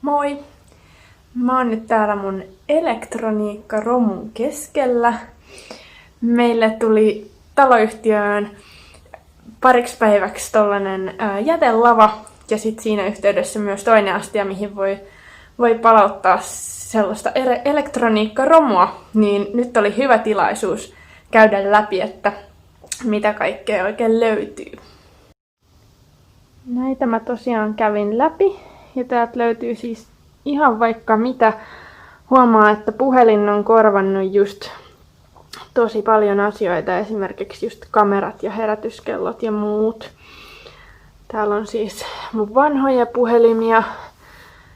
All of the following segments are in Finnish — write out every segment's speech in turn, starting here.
Moi! Mä oon nyt täällä mun elektroniikkaromun keskellä. Meille tuli taloyhtiöön pariksi päiväksi tollanen jätelava ja sit siinä yhteydessä myös toinen astia, mihin voi palauttaa sellaista elektroniikkaromua. Niin nyt oli hyvä tilaisuus käydä läpi, että mitä kaikkea oikein löytyy. Näitä mä tosiaan kävin läpi ja täältä löytyy siis ihan vaikka mitä. Huomaa, että puhelin on korvannut just tosi paljon asioita, esimerkiksi just kamerat ja herätyskellot ja muut. Täällä on siis mun vanhoja puhelimia.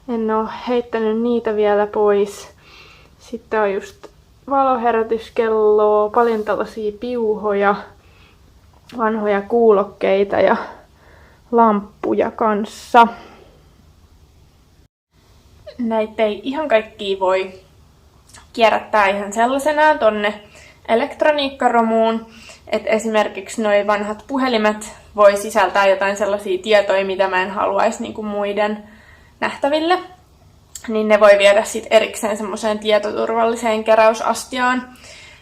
En oo heittänyt niitä vielä pois. Sitten on just valoherätyskelloa, paljon tällaisia piuhoja, vanhoja kuulokkeita ja lamppuja kanssa. Näitä ei ihan kaikkia voi kierrättää ihan sellaisenaan tonne elektroniikkaromuun. Et esimerkiksi nuo vanhat puhelimet voi sisältää jotain sellaisia tietoja, mitä mä en haluaisi niinku muiden nähtäville. Niin ne voi viedä sit erikseen semmoiseen tietoturvalliseen keräysastiaan,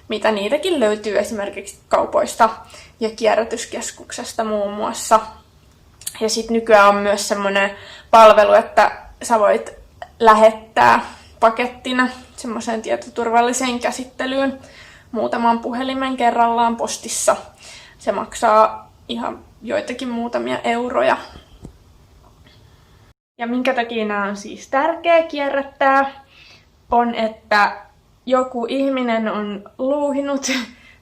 mitä niitäkin löytyy esimerkiksi kaupoista ja kierrätyskeskuksesta muun muassa. Ja sit nykyään on myös semmoinen palvelu, että sä voit lähettää pakettina semmoiseen tietoturvalliseen käsittelyyn muutaman puhelimen kerrallaan postissa. Se maksaa ihan joitakin muutamia euroja. Ja minkä takia nämä on siis tärkeä kierrättää, on, että joku ihminen on louhinut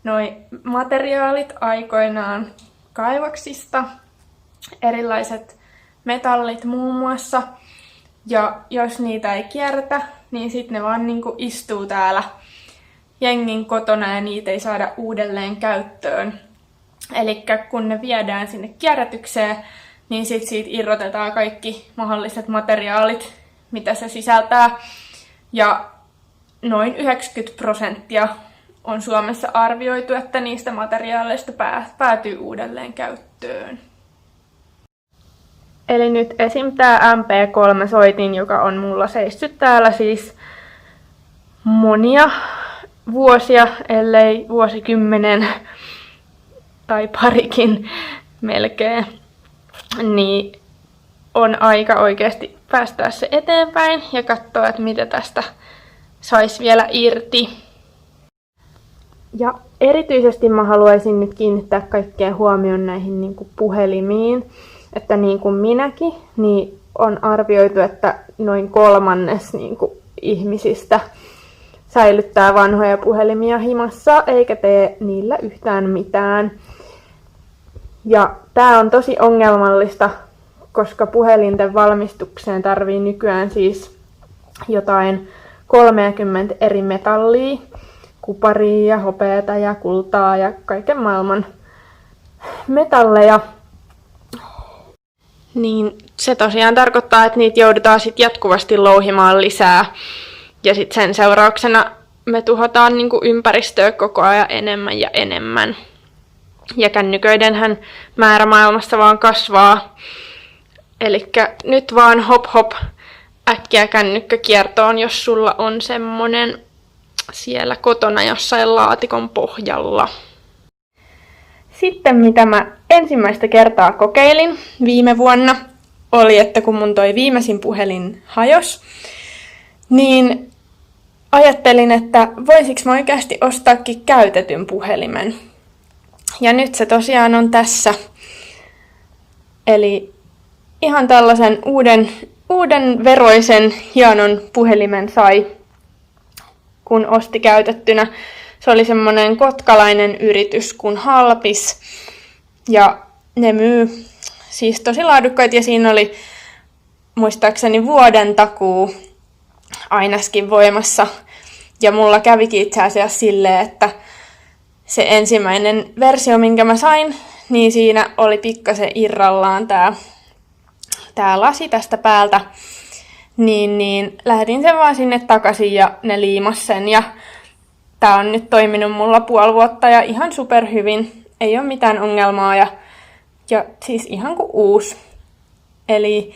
noi materiaalit aikoinaan kaivoksista, erilaiset metallit muun muassa. Ja jos niitä ei kierrätä, niin sitten ne vaan niinku istuu täällä jengin kotona ja niitä ei saada uudelleen käyttöön. Eli kun ne viedään sinne kierrätykseen, niin sitten siitä irrotetaan kaikki mahdolliset materiaalit, mitä se sisältää. Ja noin 90% on Suomessa arvioitu, että niistä materiaaleista päätyy uudelleen käyttöön. Eli nyt esim. Tää MP3-soitin, joka on mulla seissyt täällä siis monia vuosia, ellei vuosikymmenen tai parikin melkein, niin on aika oikeasti päästää se eteenpäin ja katsoa, että mitä tästä saisi vielä irti. Ja erityisesti mä haluaisin nyt kiinnittää kaikkeen huomioon näihin niinku puhelimiin. Että niin kuin minäkin, niin on arvioitu, että noin 1/3 niin kuin ihmisistä säilyttää vanhoja puhelimia himassa, eikä tee niillä yhtään mitään. Ja tää on tosi ongelmallista, koska puhelinten valmistukseen tarvii nykyään siis jotain 30 eri metallia, kuparia ja hopeata ja kultaa ja kaiken maailman metalleja. Niin se tosiaan tarkoittaa, että niitä joudutaan sit jatkuvasti louhimaan lisää. Ja sit sen seurauksena me tuhotaan niinku ympäristöä koko ajan enemmän ja enemmän. Ja kännyköidenhän määrä maailmassa vaan kasvaa. Elikkä nyt vaan hop hop äkkiä kännykkäkiertoon, jos sulla on semmonen siellä kotona jossain laatikon pohjalla. Sitten mitä mä ensimmäistä kertaa kokeilin viime vuonna, oli, että kun mun toi viimeisin puhelin hajosi, niin ajattelin, että voisiko mä oikeasti ostaakin käytetyn puhelimen. Ja nyt se tosiaan on tässä. Eli ihan tällaisen uuden veroisen hienon puhelimen sai, kun osti käytettynä. Se oli semmoinen kotkalainen yritys kuin Halpis. Ja ne myy siis tosi laadukkaita ja siinä oli muistaakseni vuoden takuu ainakin voimassa. Ja mulla kävikin itse asiassa silleen, että se ensimmäinen versio, minkä mä sain, niin siinä oli pikkasen irrallaan tää lasi tästä päältä. Niin lähetin sen vaan sinne takaisin ja ne liimas sen. Ja tää on nyt toiminut mulla 5,5 vuotta ja ihan superhyvin. Ei ole mitään ongelmaa ja siis ihan kuin uusi. Eli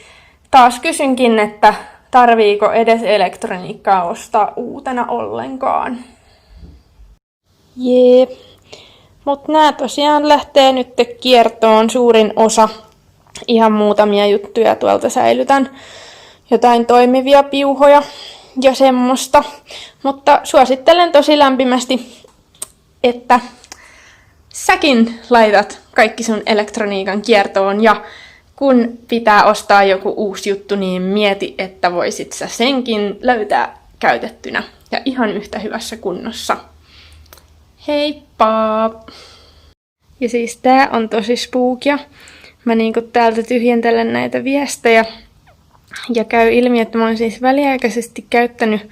taas kysynkin, että tarviiko edes elektroniikkaa ostaa uutena ollenkaan. Jee. Mut nää tosiaan lähtee nyt kiertoon suurin osa. Ihan muutamia juttuja tuolta säilytän. Jotain toimivia piuhoja ja semmoista. Mutta suosittelen tosi lämpimästi, että säkin laitat kaikki sun elektroniikan kiertoon ja kun pitää ostaa joku uusi juttu, niin mieti, että voisit sä senkin löytää käytettynä ja ihan yhtä hyvässä kunnossa. Heippa! Ja siis tää on tosi spookia. Mä niinku täältä tyhjentelen näitä viestejä ja käy ilmi, että mä oon siis väliaikaisesti käyttänyt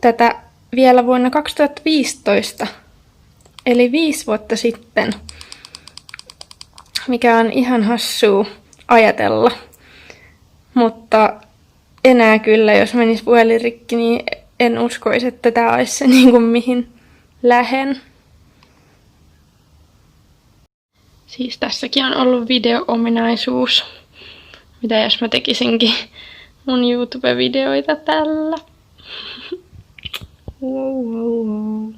tätä vielä vuonna 2015. Eli 5 vuotta sitten, mikä on ihan hassua ajatella. Mutta enää kyllä, jos menis puhelin rikki, niin en uskoisi, että tää olisi se mihin lähen. Siis tässäkin on ollut video-ominaisuus. Mitä jos mä tekisinkin mun YouTube-videoita tällä? Wow, wow, wow.